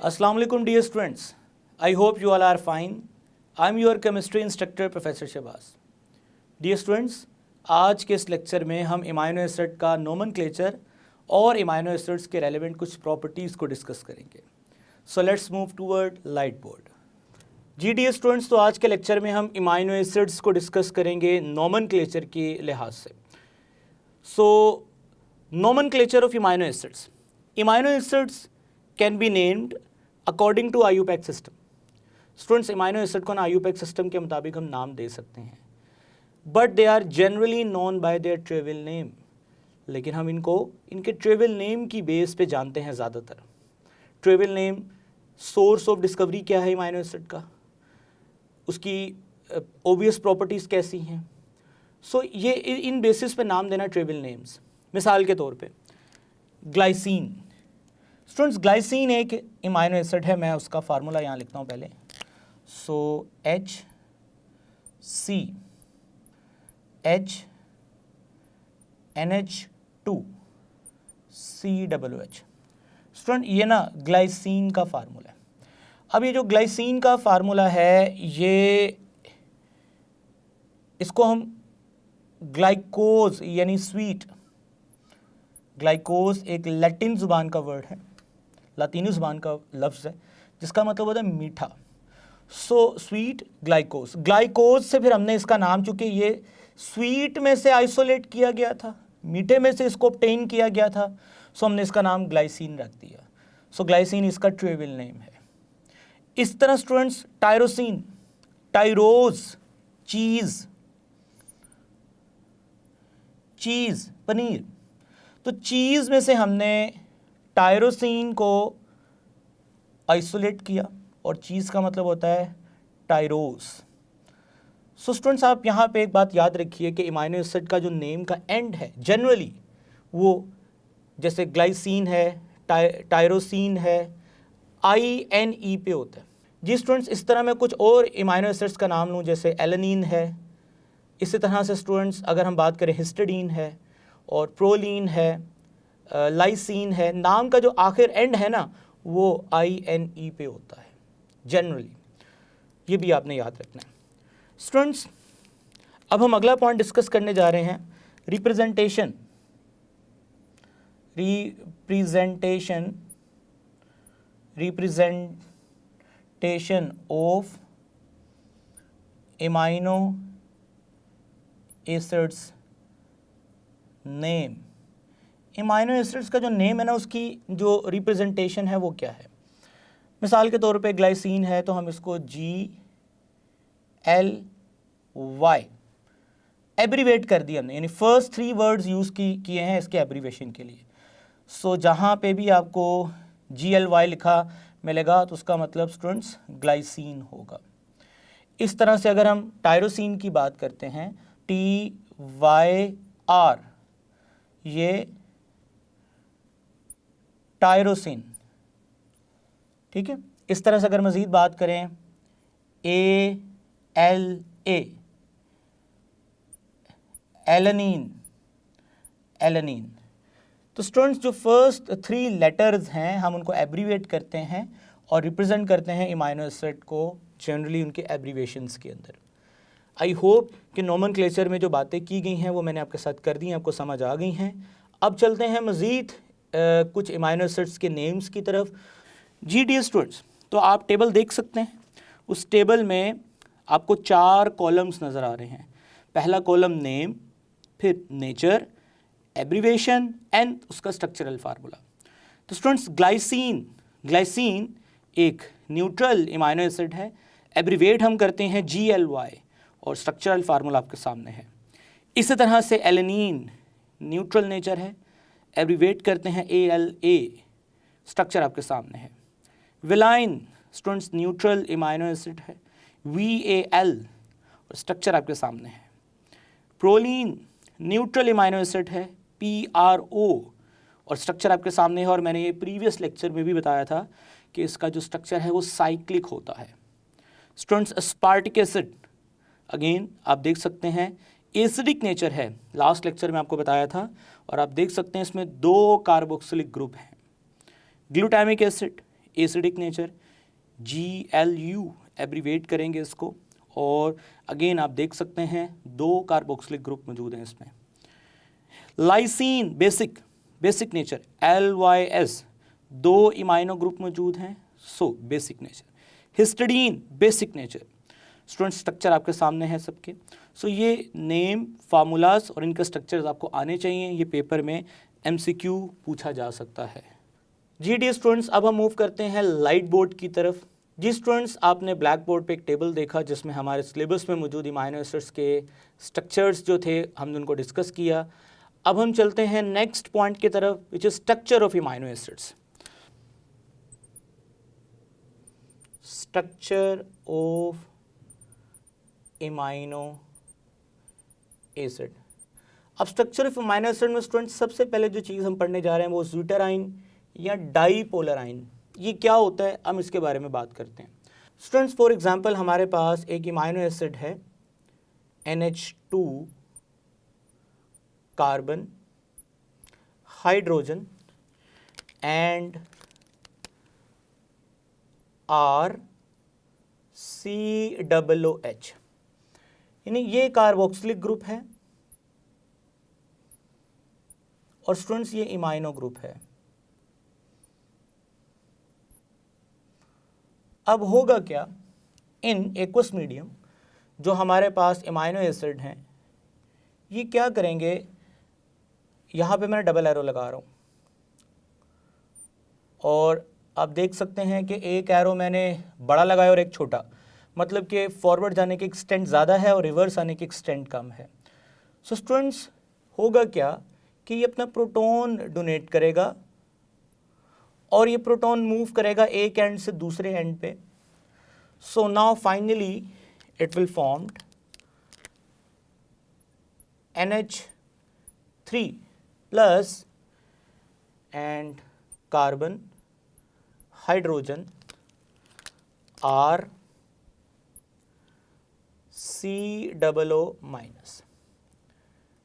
Assalamu alaikum dear students. I hope you all are fine. I am your chemistry instructor Professor Shahbaz. Dear students, आज के इस lecture में हम इमाइनो acid का nomenclature और imino acids के रेलेवेंट कुछ प्रॉपर्टीज़ को डिस्कस करेंगे. So let's move toward light board. जी डियर स्टूडेंट्स, तो आज के लेक्चर में हम इमाइनो एसिड्स को डिस्कस करेंगे नोमेनक्लेचर के लिहाज से. So nomenclature of imino acids. Imino acids can be named according to IUPAC system. Students, imino acid को ना IUPAC सिस्टम के मुताबिक हम नाम दे सकते हैं, but they are generally known by their trivial name. लेकिन हम इनको इनके ट्रिवियल नेम की बेस पे जानते हैं ज़्यादातर. Trivial name, source of discovery क्या है इमाइनो एसिड का, उसकी ओबियस प्रॉपर्टीज़ कैसी हैं. सो ये इन बेसिस पे नाम देना ट्रिवियल नेम्स. मिसाल के तौर पे ग्लाइसिन. स्टूडेंट्स, ग्लाइसिन एक इमाइनो एसिड है. मैं उसका फार्मूला यहाँ लिखता हूँ पहले. सो HCNH2COOH. स्टूडेंट, ये ना ग्लाइसिन का फार्मूला है. अब ये जो ग्लाइसिन का फार्मूला है, ये इसको हम ग्लाइकोज यानी स्वीट. ग्लाइकोज एक लैटिन ज़ुबान का वर्ड है, लातीनी ज़ुबान का लफ्ज़ है, जिसका मतलब होता है मीठा. So sweet ग्लाइकोज. ग्लाइकोज से फिर हमने इसका नाम, चूँकि ये स्वीट में से आइसोलेट किया गया था, मीठे में से इसको ऑब्टेन किया गया था, सो हमने इसका नाम ग्लाइसिन रख दिया. सो ग्लाइसिन इसका ट्रिवियल नेम है. इस तरह स्टूडेंट्स, टायरोसिन, टायरोज चीज़ पनीर. तो चीज़ में से हमने टायरोसिन को आइसोलेट किया और चीज़ का मतलब होता है टायरोस. सो स्टूडेंट्स, आप यहाँ पे एक बात याद रखिए कि इमाइनो एसिड का जो नेम का एंड है, जनरली वो जैसे ग्लाइसिन है, टायरोसिन है, INE पे होता है. जी स्टूडेंट्स, इस तरह मैं कुछ और इमाइनो एसिड्स का नाम लूँ, जैसे एलेनिन है. इसी तरह से स्टूडेंट्स, अगर हम बात करें, हिस्टिडीन है और प्रोलीन है, लाइसिन है. नाम का जो आखिर एंड है ना, वो INE पे होता है जनरली. ये भी आपने याद रखना है. स्टूडेंट्स, अब हम अगला पॉइंट डिस्कस करने जा रहे हैं, representation of imino acids name. Imino acids का जो नेम है ना, उसकी जो रिप्रेजेंटेशन है वो क्या है. मिसाल के तौर पे ग्लाइसिन है तो हम इसको GLY एब्रीवेट कर दिया हमने, यानी फर्स्ट 3 वर्ड्स यूज़ किए हैं इसके एब्रीवेशन के लिए. सो जहाँ पे भी आपको GLY लिखा मिलेगा तो उसका मतलब स्टूडेंट्स ग्लाइसिन होगा. इस तरह से अगर हम टायरोसिन की बात करते हैं, TYR, ये टायरोसिन. ठीक है. इस तरह से अगर मज़ीद बात करें, ALA, एलेनीन. तो स्टूडेंट्स, जो फर्स्ट 3 लेटर्स हैं हम उनको एब्रीवेट करते हैं और रिप्रेजेंट करते हैं इमाइनो एसिड को जनरली उनके एब्रीवेशंस के अंदर. आई होप कि नोमेनक्लेचर में जो बातें की गई हैं वो मैंने आपके साथ कर दी हैं, आपको समझ आ गई हैं. अब चलते हैं मज़ीद कुछ इमाइनो एसिड्स के नेम्स की तरफ. जी डियर स्टूडेंट्स, तो आप टेबल देख सकते हैं. उस टेबल में आपको 4 कॉलम्स नज़र आ रहे हैं. पहला कॉलम नेम, फिर नेचर, एब्रीवेशन एंड उसका स्ट्रक्चरल फार्मूला. तो स्टूडेंट्स, ग्लाइसिन एक न्यूट्रल इमाइनो एसिड है. एब्रीवेट हम करते हैं GLY और स्ट्रक्चरल फार्मूला आपके सामने है. इसी तरह से एलेनीन न्यूट्रल नेचर है, एब्रीवेट करते हैं ALA, स्ट्रक्चर आपके सामने है. विलाइन स्टूडेंट्स न्यूट्रल इमाइनो एसिड है, VAL और स्ट्रक्चर आपके सामने है. प्रोलीन न्यूट्रल इमाइनो एसिड है, PRO और स्ट्रक्चर आपके सामने है. और मैंने ये प्रीवियस लेक्चर में भी बताया था कि इसका जो स्ट्रक्चर है वो साइक्लिक होता है. स्टूडेंट्स, अस्पार्टिक एसिड अगेन आप देख सकते हैं एसिडिक नेचर है, लास्ट लेक्चर में आपको बताया था. और आप देख सकते हैं इसमें 2 कार्बोक्सिलिक ग्रुप हैं. Glutamic acid acidic nature, GLU abbreviate करेंगे इसको। और अगेन आप देख सकते हैं 2 कार्बोक्सिलिक ग्रुप मौजूद हैं इसमें। Lysine basic nature, LYS 2 imino group मौजूद हैं, so basic nature. Histidine basic nature. Student structure आपके सामने है सबके। सो ये नेम, फार्मूलाज और इनके स्ट्रक्चर्स आपको आने चाहिए, ये पेपर में MCQ पूछा जा सकता है। जी डी स्टूडेंट्स, अब हम मूव करते हैं लाइट बोर्ड की तरफ। जी स्टूडेंट्स, आपने ब्लैक बोर्ड पे एक टेबल देखा जिसमें हमारे सिलेबस में मौजूद अमीनो एसिड्स के स्ट्रक्चर्स जो थे हमने उनको डिस्कस किया। अब हम चलते हैं नेक्स्ट पॉइंट की तरफ, which is structure of amino acids. Structure of amino acid. अब स्ट्रक्चर ऑफ अमीनो एसिड में स्टूडेंट्स सबसे पहले जो चीज़ हम पढ़ने जा रहे हैं वो ज़्यूटराइन या डाईपोलराइन। ये क्या होता है, हम इसके बारे में बात करते हैं। स्टूडेंट्स, फॉर एग्जांपल हमारे पास एक अमीनो एसिड है NH2 carbon, hydrogen and RCOOH, यानी ये कार्बोक्सिलिक ग्रुप है और स्टूडेंट्स ये इमाइनो ग्रुप है। अब होगा क्या, इन एक्वस मीडियम जो हमारे पास अमीनो एसिड हैं ये क्या करेंगे, यहाँ पे मैं डबल एरो लगा रहा हूँ और आप देख सकते हैं कि एक एरो मैंने बड़ा लगाया और एक छोटा, मतलब कि फॉरवर्ड जाने की एक्सटेंट ज़्यादा है और रिवर्स आने की एक्सटेंट कम है। सो स्टूडेंट्स, होगा क्या कि ये अपना प्रोटॉन डोनेट करेगा और ये प्रोटॉन मूव करेगा एक एंड से दूसरे एंड पे। So now finally it will formed NH3 plus and carbon, hydrogen, RCOO minus.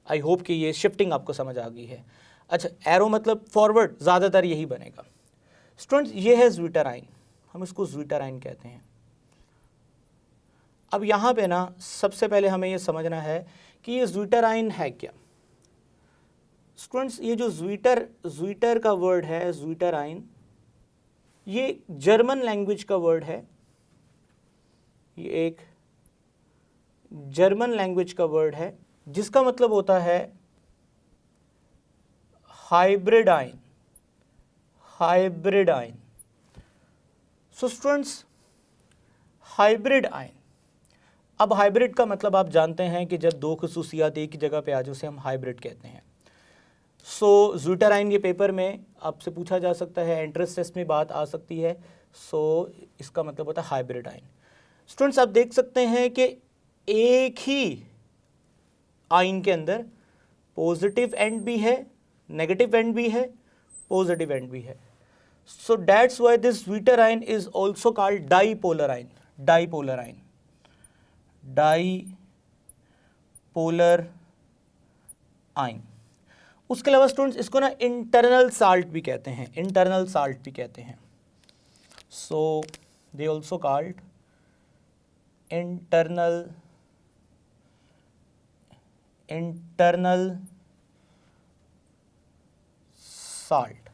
I hope कि ये शिफ्टिंग आपको समझ आ गई है। अच्छा, एरो मतलब फॉरवर्ड, ज़्यादातर यही बनेगा। स्टूडेंट्स, ये है ज़्यूटराइन, हम इसको ज़्यूटराइन कहते हैं। अब यहाँ पे ना सबसे पहले हमें ये समझना है कि ये ज़्यूटराइन है क्या। स्टूडेंट्स, ये जो ज़्यूटर का वर्ड है ज़्यूटराइन, ये जर्मन लैंग्वेज का वर्ड है, ये एक जर्मन लैंग्वेज का वर्ड है जिसका मतलब होता है हाइब्रिडाइन। सो स्टूडेंट्स, हाइब्रिड आयन, अब हाइब्रिड का मतलब आप जानते हैं कि जब 2 खसूसियात एक ही जगह पे आ जाए उसे हम हाइब्रिड कहते हैं। सो ज़्यूटराइन ये पेपर में आपसे पूछा जा सकता है, एंट्रेंस टेस्ट में बात आ सकती है। सो इसका मतलब होता है हाइब्रिड आयन। स्टूडेंट्स, आप देख सकते हैं कि एक ही आयन के अंदर पॉजिटिव एंड भी है, नेगेटिव एंड भी है, पॉजिटिव एंड भी है। So that's why this zwitterion is also called dipolar ion. उसके अलावा स्टूडेंट्स, इसको ना इंटरनल साल्ट भी कहते हैं, so they also called internal salt.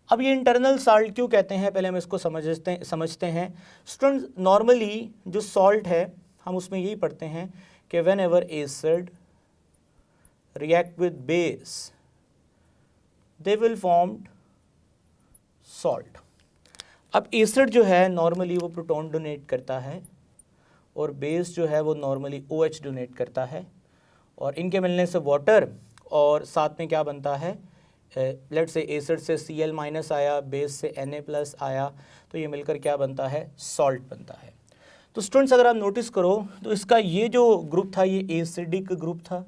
अब ये इंटरनल साल्ट क्यों कहते हैं, पहले हम इसको समझते हैं। स्टूडेंट्स, नॉर्मली जो सॉल्ट है हम उसमें यही पढ़ते हैं कि when ever acid react with base they will formed salt. अब एसिड जो है नॉर्मली वो प्रोटॉन डोनेट करता है और बेस जो है वो नॉर्मली OH डोनेट करता है, और इनके मिलने से वाटर और साथ में क्या बनता है, लेट्स से एसिड से Cl माइनस आया, बेस से Na+ आया, तो ये मिलकर क्या बनता है, सॉल्ट बनता है। तो स्टूडेंट्स, अगर आप नोटिस करो तो इसका ये जो ग्रुप था ये एसिडिक ग्रुप था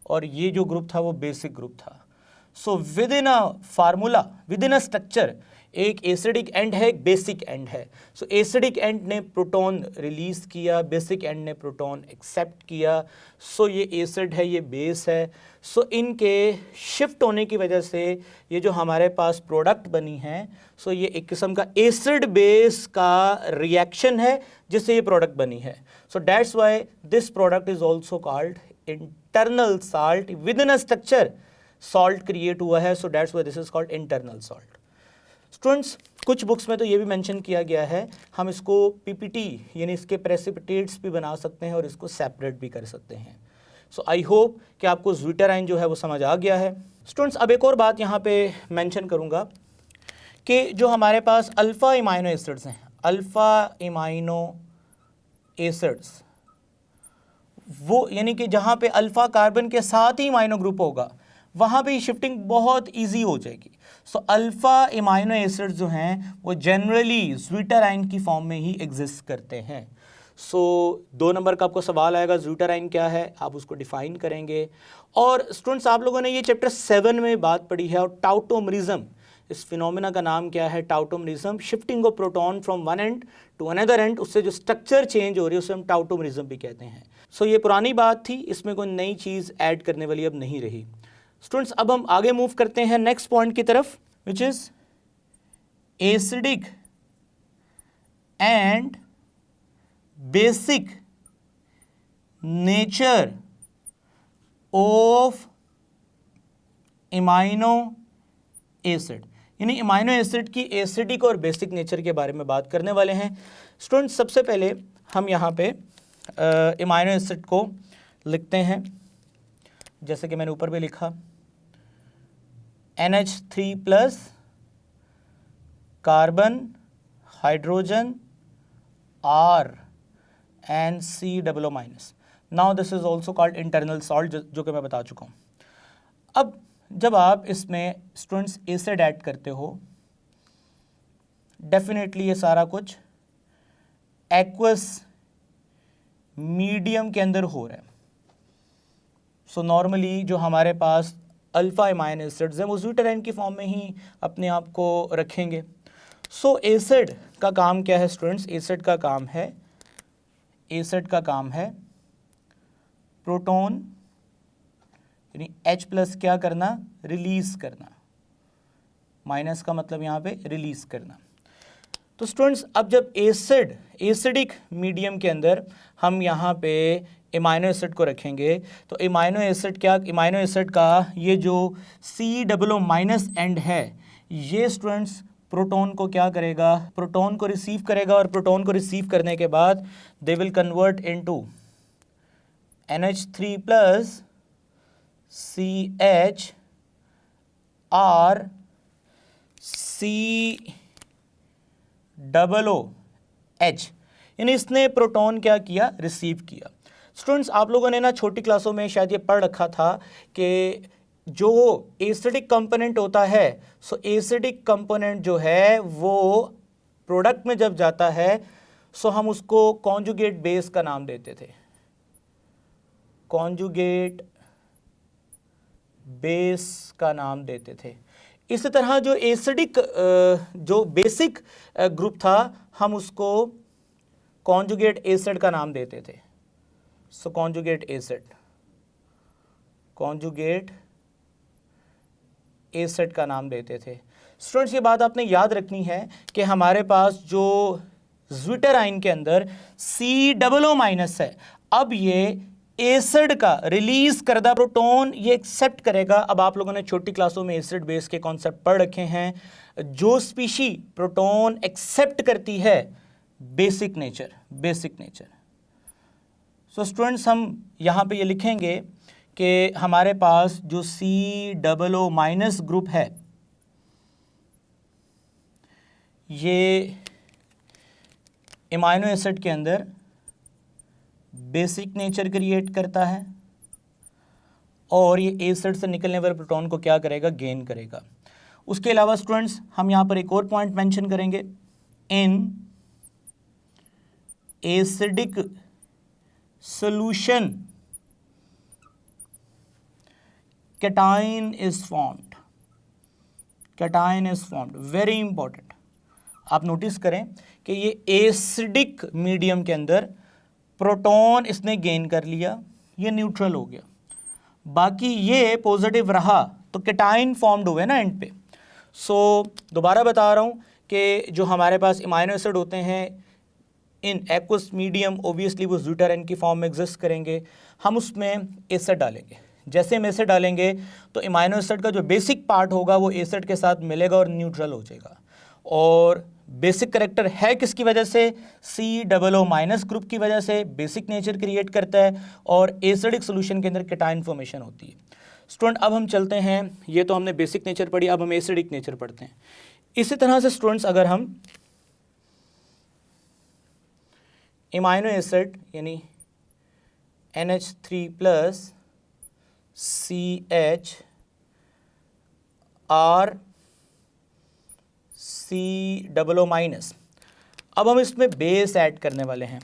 और ये जो ग्रुप था वो बेसिक ग्रुप था। So with in a formula, with in a structure, एक एसिडिक एंड है, एक बेसिक एंड है। सो एसिडिक एंड ने प्रोटॉन रिलीज किया, बेसिक एंड ने प्रोटॉन एक्सेप्ट किया। सो ये एसिड है, ये बेस है। सो इनके शिफ्ट होने की वजह से ये जो हमारे पास प्रोडक्ट बनी है, सो ये एक किस्म का एसिड बेस का रिएक्शन है जिससे ये प्रोडक्ट बनी है। So that's why this product is also called internal salt. With in a structure salt create हुआ है, so that's why this is called internal salt. Students, कुछ बुक्स में तो ये भी मेंशन किया गया है, हम इसको पीपीटी यानी इसके प्रेसिपिटेट्स भी बना सकते हैं और इसको सेपरेट भी कर सकते हैं। सो आई होप कि आपको ज़्विटराइन जो है वो समझ आ गया है। स्टूडेंट्स, अब एक और बात यहाँ पे मेंशन करूँगा कि जो हमारे पास अल्फ़ा इमाइनो एसिड्स हैं, अल्फ़ा इमाइनो एसिड्स, वो यानी कि जहाँ पे अल्फ़ा कार्बन के साथ ही इमाइनो ग्रुप होगा वहाँ पे शिफ्टिंग बहुत इजी हो जाएगी। सो अल्फ़ा इमाइनो एसिड्स जो हैं वो जनरली ज़्विटराइन की फॉर्म में ही एग्जिस्ट करते हैं। सो 2 नंबर का आपको सवाल आएगा, ज़्विटराइन क्या है, आप उसको डिफ़ाइन करेंगे। और स्टूडेंट्स, आप लोगों ने ये चैप्टर 7 में बात पढ़ी है, और टाउटोमरिज्म, इस फिनोमेना का नाम क्या है, tautomerism, shifting of proton from one end to another end, उससे जो स्ट्रक्चर चेंज हो रही है उसे हम टाउटोमरिज्म भी कहते हैं। सो ये पुरानी बात थी, इसमें कोई नई चीज़ ऐड करने वाली अब नहीं रही। स्टूडेंट्स, अब हम आगे मूव करते हैं नेक्स्ट पॉइंट की तरफ, which is acidic and basic nature of imino acid. यानी इमाइनो एसिड की एसिडिक और बेसिक नेचर के बारे में बात करने वाले हैं। स्टूडेंट्स, सबसे पहले हम यहाँ पे इमाइनो एसिड को लिखते हैं, जैसे कि मैंने ऊपर भी लिखा, NH3 plus carbon hydrogen R and COO minus. Now this is also called internal salt, जो कि मैं बता चुका हूँ। अब जब आप इसमें स्टूडेंट्स एसिड ऐड करते हो, डेफिनेटली ये सारा कुछ एक्वस मीडियम के अंदर हो रहा है। सो नॉर्मली जो हमारे पास अल्फ़ा इमाइनो एसिड्स हैं वो ज़्विटराइन की फॉर्म में ही अपने आप को रखेंगे। सो एसिड का काम क्या है स्टूडेंट्स? एसिड का काम है प्रोटॉन यानी H प्लस क्या करना, रिलीज करना। माइनस का मतलब यहाँ पे रिलीज करना। तो स्टूडेंट्स, अब जब एसिडिक मीडियम के अंदर हम यहाँ पे इमाइनो एसिड को रखेंगे, तो इमाइनो एसिड का ये जो COO माइनस एंड है, ये स्टूडेंट्स प्रोटॉन को क्या करेगा, प्रोटॉन को रिसीव करेगा, और प्रोटॉन को रिसीव करने के बाद they will convert into NH3 plus CH R COOH, यानी इसने प्रोटॉन क्या किया, रिसीव किया। स्टूडेंट्स, आप लोगों ने ना छोटी क्लासों में शायद ये पढ़ रखा था कि जो एसिडिक कंपोनेंट होता है, सो एसिडिक कंपोनेंट जो है वो प्रोडक्ट में जब जाता है, सो हम उसको कॉन्जुगेट बेस का नाम देते थे, कॉन्जुगेट बेस का नाम देते थे। इसी तरह जो एसिडिक जो बेसिक ग्रुप था, हम उसको कॉन्जुगेट एसिड का नाम देते थे। सो कॉन्जुगेट एसिड का नाम देते थे। स्टूडेंट्स, ये बात आपने याद रखनी है कि हमारे पास जो ज़्विटराइन के अंदर COO माइनस है, अब ये एसिड का रिलीज करदा प्रोटॉन ये एक्सेप्ट करेगा। अब आप लोगों ने छोटी क्लासों में एसिड बेस के कॉन्सेप्ट पढ़ रखे हैं। जो स्पीशी प्रोटॉन एक्सेप्ट करती है, बेसिक नेचर। सो स्टूडेंट्स, हम यहाँ पे ये लिखेंगे कि हमारे पास जो COO माइनस ग्रुप है, ये इमाइनो एसिड के अंदर बेसिक नेचर क्रिएट करता है, और ये एसिड से निकलने वाले प्रोटॉन को क्या करेगा, गेन करेगा। उसके अलावा स्टूडेंट्स, हम यहाँ पर एक और पॉइंट मेंशन करेंगे, in acidic solution cation is formed। Cation is formed. Very important, आप नोटिस करें कि ये एसिडिक मीडियम के अंदर प्रोटॉन इसने गेन कर लिया, ये न्यूट्रल हो गया, बाकी ये पॉजिटिव रहा तो कैटायन फॉर्म्ड हुए ना एंड पे। सो दोबारा बता रहा हूँ कि जो हमारे पास इमाइनो एसिड होते हैं इन एक्वस मीडियम ओबियसली वो ज़्यूटाराइन की फॉर्म में एग्जिस्ट करेंगे, हम उसमें एसिड डालेंगे। जैसे हम एसिड डालेंगे तो इमाइनो एसिड का जो बेसिक पार्ट होगा वो एसिड के साथ मिलेगा और न्यूट्रल हो जाएगा। और बेसिक करेक्टर है किसकी वजह से? COO- माइनस ग्रुप की वजह से बेसिक नेचर क्रिएट करता है और एसिडिक सोल्यूशन के अंदर कैटायन फॉर्मेशन होती है। स्टूडेंट अब हम चलते हैं, ये तो हमने बेसिक नेचर पढ़ी, अब हम एसिडिक नेचर पढ़ते हैं। इसी तरह से स्टूडेंट्स अगर हम इमाइनो एसिड यानी NH3 plus CH R COO minus, अब हम इसमें बेस ऐड करने वाले हैं।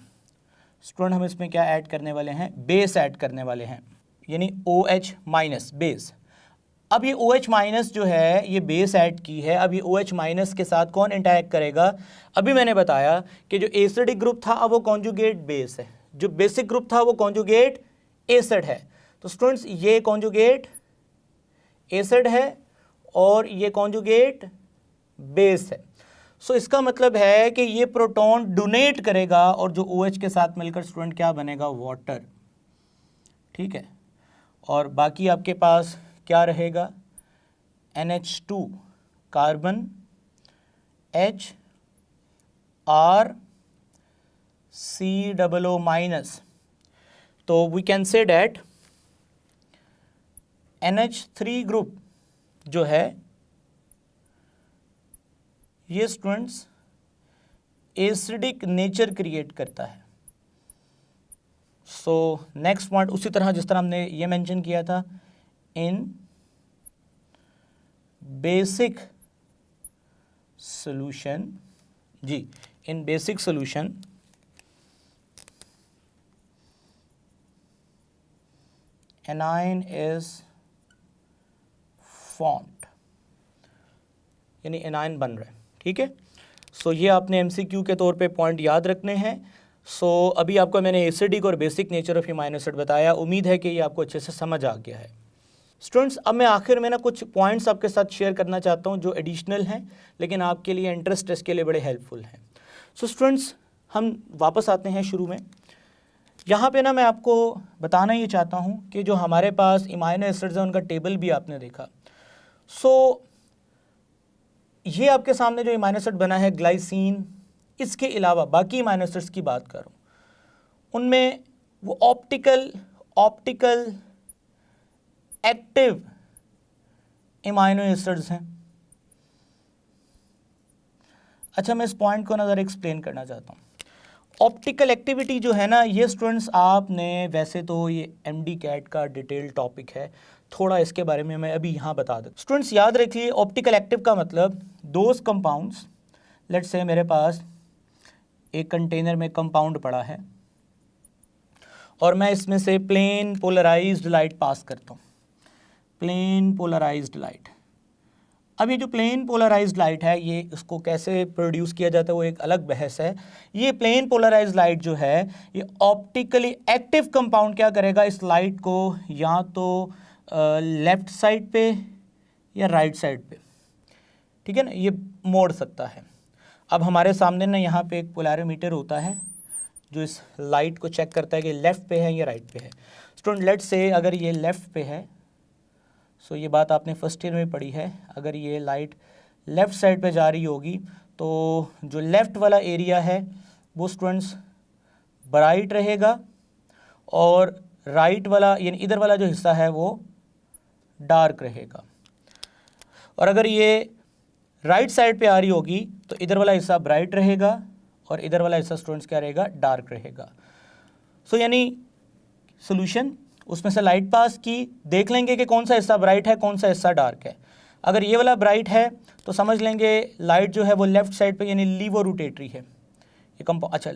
स्टूडेंट हम इसमें क्या ऐड करने वाले हैं? बेस ऐड करने वाले हैं, यानी OH माइनस बेस। अब ये OH माइनस जो है ये बेस ऐड की है, अब ये OH माइनस के साथ कौन इंटरेक्ट करेगा? अभी मैंने बताया कि जो एसिडिक ग्रुप था अब वो कॉन्जुगेट बेस है, जो बेसिक ग्रुप था वो कॉन्जुगेट एसिड है। तो स्टूडेंट्स ये कॉन्जुगेट एसिड है और ये कॉन्जुगेट बेस है। सो इसका मतलब है कि ये प्रोटॉन डोनेट करेगा और जो OH के साथ मिलकर स्टूडेंट क्या बनेगा? वाटर। ठीक है, और बाकी आपके पास क्या रहेगा? NH2 carbon H R COO minus. तो we can say that NH3 group जो है ये स्टूडेंट्स एसिडिक नेचर क्रिएट करता है। सो नेक्स्ट पॉइंट उसी तरह जिस तरह हमने ये मेंशन किया था, इन बेसिक सॉल्यूशन, जी in basic solution anion is formed, यानी एनाइन बन रहा है। ठीक है, सो ये आपने MCQ के तौर पे पॉइंट याद रखने हैं। सो अभी आपको मैंने एसिडिक और basic nature of imino acid बताया, उम्मीद है कि ये आपको अच्छे से समझ आ गया है। स्टूडेंट्स अब मैं आखिर में ना कुछ पॉइंट्स आपके साथ शेयर करना चाहता हूँ जो एडिशनल हैं लेकिन आपके लिए इंटरेस्ट टेस्ट के लिए बड़े हेल्पफुल हैं। सो स्टूडेंट्स हम वापस आते हैं शुरू में। यहाँ पे ना मैं आपको बताना ये चाहता हूँ कि जो हमारे पास इमाइनो एसिड्स हैं उनका टेबल भी आपने देखा। सो ये आपके सामने जो इमाइनो एसिड बना है ग्लाइसिन, इसके अलावा बाकी इमाइनो एसिड्स की बात करूँ उनमें वो ऑप्टिकल एक्टिव इमाइनो एसिड्स हैं। अच्छा, मैं इस पॉइंट को नज़र एक्सप्लेन करना चाहता हूँ। ऑप्टिकल एक्टिविटी जो है ना, ये स्टूडेंट्स आपने वैसे तो ये MD कैट का डिटेल टॉपिक है, थोड़ा इसके बारे में मैं अभी यहाँ बता दूँ। स्टूडेंट्स याद रखिए ऑप्टिकल एक्टिव का मतलब दोज कंपाउंड्स, लेट्स से मेरे पास एक कंटेनर में कंपाउंड पड़ा है और मैं इसमें से प्लेन पोलराइज्ड लाइट पास करता हूँ, प्लेन पोलराइज्ड लाइट। अब ये जो प्लेन पोलराइज्ड लाइट है ये इसको कैसे प्रोड्यूस किया जाता है वो एक अलग बहस है। ये प्लेन पोलराइज्ड लाइट जो है ये ऑप्टिकली एक्टिव कंपाउंड क्या करेगा, इस लाइट को या तो लेफ्ट साइड पे या राइट साइड पे, ठीक है ना, ये मोड़ सकता है। अब हमारे सामने ना यहाँ पे एक पोलैरोमीटर होता है जो इस लाइट को चेक करता है कि लेफ़्ट पे है या राइट पे है। स्टूडेंट लेट्स से अगर ये लेफ़्ट पे है, सो ये बात आपने फर्स्ट ईयर में पढ़ी है, अगर ये लाइट लेफ़्ट साइड पे जा रही होगी तो जो लेफ़्ट वाला एरिया है वो स्टूडेंट्स ब्राइट रहेगा और राइट वाला यानी इधर वाला जो हिस्सा है वो डार्क रहेगा। और अगर ये राइट साइड पे आ रही होगी तो इधर वाला हिस्सा ब्राइट रहेगा और इधर वाला हिस्सा स्टूडेंट्स क्या रहेगा, डार्क रहेगा। सो यानी सॉल्यूशन उसमें से लाइट पास की, देख लेंगे कि कौन सा हिस्सा ब्राइट है कौन सा हिस्सा डार्क है। अगर ये वाला ब्राइट है तो समझ लेंगे लाइट जो है वो लेफ्ट साइड पे यानी लीवो रोटेटरी है ये अच्छा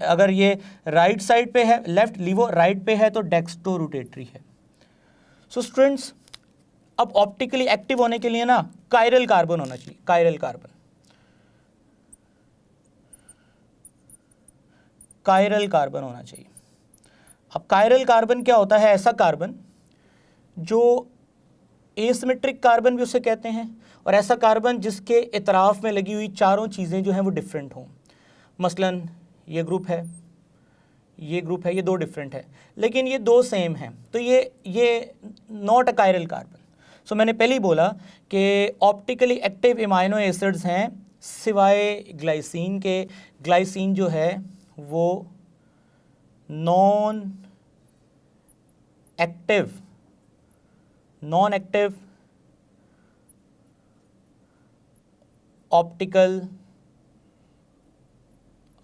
अगर ये राइट साइड पे है, लेफ्ट लीवो राइट पे है तो डेक्स्ट्रो रोटेटरी है। सो स्टूडेंट्स अब ऑप्टिकली एक्टिव होने के लिए ना कायरल कार्बन होना चाहिए, कायरल कार्बन, कायरल कार्बन होना चाहिए। अब कायरल कार्बन क्या होता है? ऐसा कार्बन जो एसिमेट्रिक कार्बन भी उसे कहते हैं, और ऐसा कार्बन जिसके इतराफ में लगी हुई चारों चीज़ें जो हैं वो डिफरेंट हों। मसलन ये ग्रुप है, ये ग्रुप है, ये दो डिफरेंट है, लेकिन ये दो सेम हैं, तो ये नॉट अ कायरल कार्बन। सो मैंने पहले ही बोला कि ऑप्टिकली एक्टिव इमाइनो एसिड्स हैं सिवाय ग्लाइसिन के। ग्लाइसिन जो है वो नॉन एक्टिव ऑप्टिकल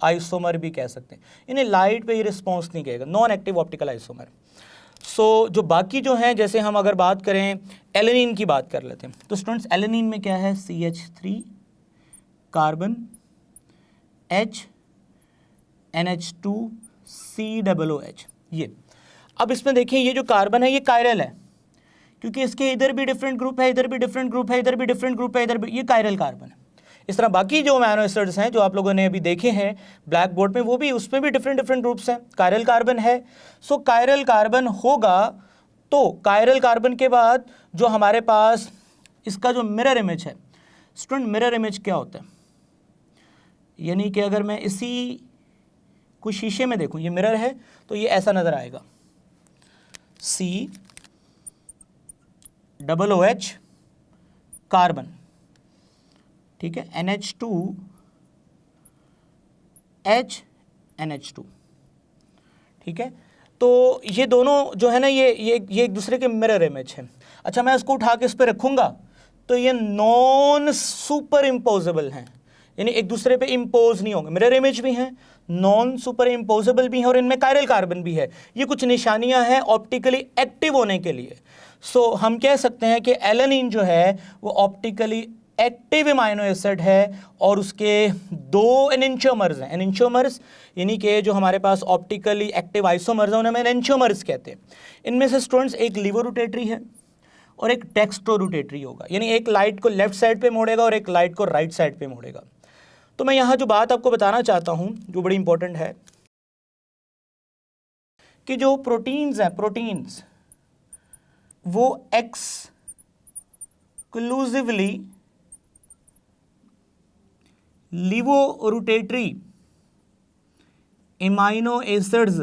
आइसोमर भी कह सकते हैं, इन्हें लाइट पे ये रिस्पॉन्स नहीं कहेगा, नॉन एक्टिव ऑप्टिकल आइसोमर। सो जो बाकी जो हैं, जैसे हम अगर बात करें एलेनिन की बात कर लेते हैं, तो स्टूडेंट्स एलेनिन में क्या है? CH3 carbon H NH2 COOH। ये अब इसमें देखिए ये जो कार्बन है ये कायरल है, क्योंकि इसके इधर भी डिफरेंट ग्रुप है, इधर भी डिफरेंट ग्रुप है, इधर भी डिफरेंट ग्रुप है, इधर भी, ये कायरल कार्बन है। इस तरह बाकी जो अमीनो एसिड्स हैं जो आप लोगों ने अभी देखे हैं ब्लैक बोर्ड में, वो भी उसमें भी डिफरेंट डिफरेंट ग्रुप्स हैं, कायरल कार्बन है। सो कायरल कार्बन होगा, तो कायरल कार्बन के बाद जो हमारे पास इसका जो मिरर इमेज है, स्टूडेंट मिरर इमेज क्या होता है? यानी कि अगर मैं इसी कुछ शीशे में देखूं, ये मिरर है, तो ये ऐसा नजर आएगा, COOH कार्बन, ठीक है, NH2 H NH2, ठीक है। तो ये दोनों जो है ना, ये एक दूसरे के मिरर इमेज है। अच्छा, मैं इसको उठा के इस पे रखूंगा तो ये नॉन सुपर इम्पोजेबल हैं, यानी एक दूसरे पे इम्पोज नहीं होंगे। मिरर इमेज भी हैं, नॉन सुपर इम्पोजेबल भी हैं, और इनमें कायरल कार्बन भी है। ये कुछ निशानियां हैं ऑप्टिकली एक्टिव होने के लिए। सो हम कह सकते हैं कि एलेनिन जो है वो ऑप्टिकली एक्टिव अमाइनो एसिड है, और उसके दो एनेंटियोमर्स हैं। एनेंटियोमर्स यानी कि जो हमारे पास ऑप्टिकली एक्टिव आइसोमर्स हैं उन्हें हम एनेंटियोमर्स कहते हैं। इनमें से स्टूडेंट्स एक लीवो रोटेटरी है और एक डेक्स्ट्रो रोटेटरी होगा, यानी एक लाइट को लेफ्ट साइड पे मोड़ेगा और एक लाइट को राइट साइड पे मोड़ेगा। तो मैं यहाँ जो बात आपको बताना चाहता हूँ जो बड़ी इंपॉर्टेंट है कि जो प्रोटीन्स हैं, प्रोटीन्स वो एक्सक्लूसिवली लीवो रोटेटरी इमाइनो एसिड्स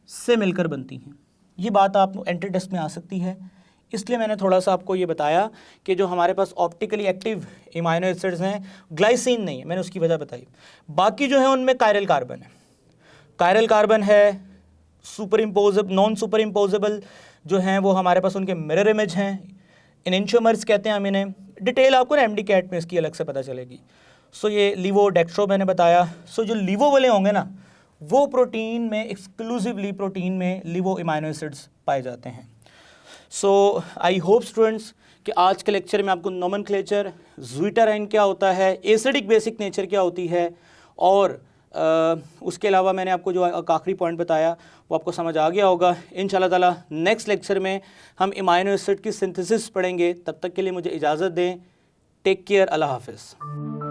से मिलकर बनती हैं। ये बात आप एंट्री टेस्ट में आ सकती है, इसलिए मैंने थोड़ा सा आपको ये बताया कि जो हमारे पास ऑप्टिकली एक्टिव इमाइनो एसिड्स हैं, ग्लाइसिन नहीं है, मैंने उसकी वजह बताई। बाकी जो है उनमें कायरल कार्बन है, कायरल कार्बन है। Super imposable, non super imposable जो हैं वो हमारे पास उनके मिरर इमेज हैं, एनेंटियोमर्स कहते हैं हम इन्हें। डिटेल आपको ना MD-CAT में इसकी अलग से पता चलेगी। सो ये लीवो डेक्स्ट्रो मैंने बताया। सो जो लीवो वाले होंगे ना, वो प्रोटीन में एक्सक्लूसिवली प्रोटीन में लीवो इमाइनो एसिड्स पाए जाते हैं। सो आई होप स्टूडेंट्स कि आज के लेक्चर में आपको नोमेनक्लेचर, ज़्वीटराइन क्या होता है, एसिडिक बेसिक नेचर क्या होती है, और उसके अलावा मैंने आपको जो आखिरी पॉइंट बताया वो आपको समझ आ गया होगा। इंशाल्लाह ताला नेक्स्ट लेक्चर में हम इमाइनो एसिड की सिंथेसिस पढ़ेंगे। तब तक के लिए मुझे इजाज़त दें। टेक केयर, अल्लाह हाफिज़।